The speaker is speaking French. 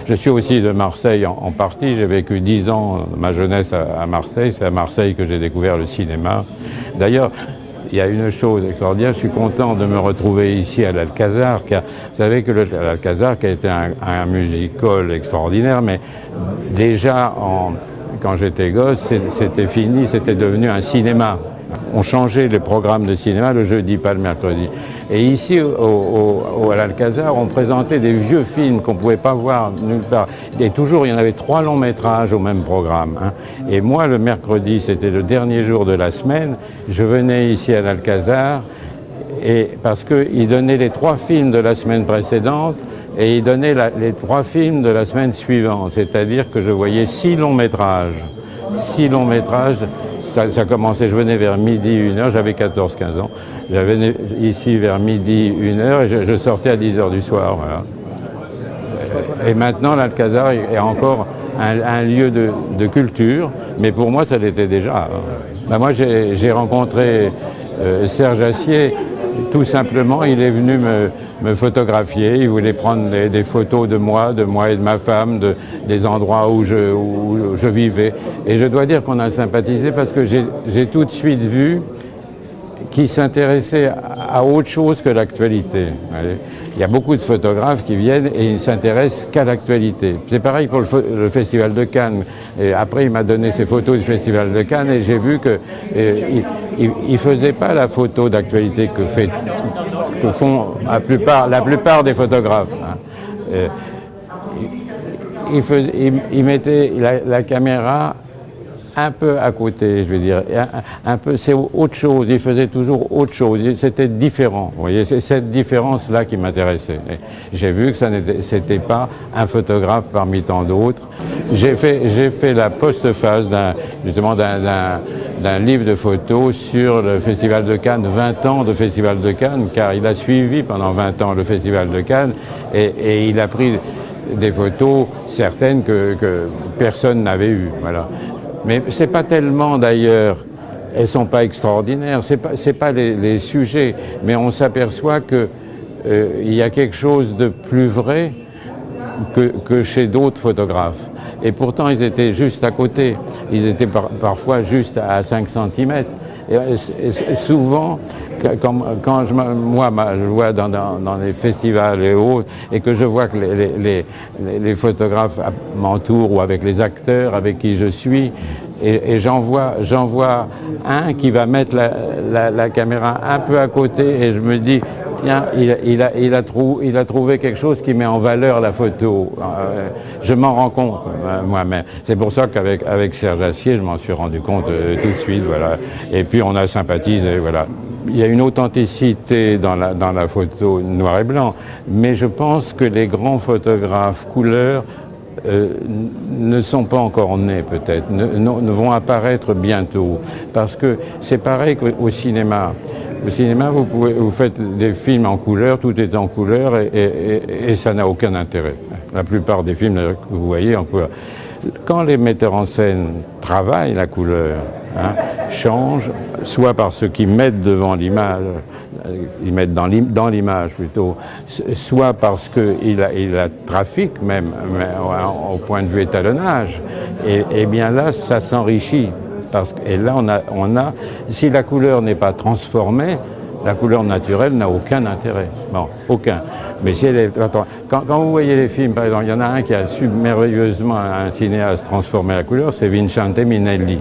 Je suis aussi de Marseille en partie. J'ai vécu 10 ans de ma jeunesse à Marseille. C'est à Marseille que j'ai découvert le cinéma. D'ailleurs, il y a une chose extraordinaire, je suis content de me retrouver ici à l'Alcazar, car vous savez que l'Alcazar qui a été un music-hall extraordinaire, mais déjà quand j'étais gosse, c'était fini, c'était devenu un cinéma. On changeait les programmes de cinéma le jeudi, pas le mercredi. Et ici, à l'Alcazar, on présentait des vieux films qu'on ne pouvait pas voir nulle part. Et toujours, il y en avait 3 longs métrages au même programme. Hein. Et moi, le mercredi, c'était le dernier jour de la semaine, je venais ici à l'Alcazar, parce qu'ils donnaient les 3 films de la semaine précédente, et ils donnaient les 3 films de la semaine suivante. C'est-à-dire que je voyais 6 longs métrages. 6 longs métrages. Ça commençait, je venais vers midi, 1h, j'avais 14-15 ans. Je venais ici vers midi, 1h et je sortais à 10h du soir. Voilà. Et maintenant, l'Alcazar est encore un lieu de culture, mais pour moi, ça l'était déjà. Ben moi, j'ai rencontré Serge Assier, tout simplement, il est venu me photographier, il voulait prendre des photos de moi et de ma femme, des endroits où je vivais. Et je dois dire qu'on a sympathisé parce que j'ai tout de suite vu qu'il s'intéressait à autre chose que l'actualité. Il y a beaucoup de photographes qui viennent et ils ne s'intéressent qu'à l'actualité. C'est pareil pour le Festival de Cannes. Et après, il m'a donné ses photos du Festival de Cannes et j'ai vu qu'il ne faisait pas la photo d'actualité que font la plupart des photographes. Il mettait la caméra un peu à côté, je veux dire. C'est autre chose, il faisait toujours autre chose, c'était différent. Vous voyez, c'est cette différence-là qui m'intéressait. J'ai vu que c'était pas un photographe parmi tant d'autres. J'ai fait la postface d'un livre de photos sur le Festival de Cannes, 20 ans de Festival de Cannes, car il a suivi pendant 20 ans le Festival de Cannes et il a pris des photos certaines que personne n'avait eues. Voilà. Mais c'est pas tellement d'ailleurs, elles sont pas extraordinaires, c'est pas les sujets, mais on s'aperçoit que il y a quelque chose de plus vrai que chez d'autres photographes. Et pourtant, ils étaient juste à côté. Ils étaient parfois juste à 5 cm. Et souvent, quand je vois dans les festivals et autres, et que je vois que les photographes m'entourent ou avec les acteurs avec qui je suis, et j'en vois un qui va mettre la caméra un peu à côté, et je me dis, tiens, il a trouvé quelque chose qui met en valeur la photo. Je m'en rends compte moi-même. C'est pour ça qu'avec Serge Assier, je m'en suis rendu compte tout de suite. Voilà. Et puis on a sympathisé. Voilà. Il y a une authenticité dans la photo noir et blanc, mais je pense que les grands photographes couleurs ne sont pas encore nés peut-être, ne vont apparaître bientôt. Parce que c'est pareil qu'au cinéma. Au cinéma, vous faites des films en couleur, tout est en couleur et ça n'a aucun intérêt. La plupart des films que vous voyez en couleur. Quand les metteurs en scène travaillent la couleur, changent, soit par ce qu'ils mettent devant l'image, ils mettent dans l'image plutôt, soit parce qu'il la trafique même au point de vue étalonnage, et bien là, ça s'enrichit. Et là, si la couleur n'est pas transformée, la couleur naturelle n'a aucun intérêt. Bon, aucun. Mais si elle est, quand vous voyez les films, par exemple, il y en a un qui a su merveilleusement, un cinéaste, transformer la couleur, c'est Vincente Minnelli.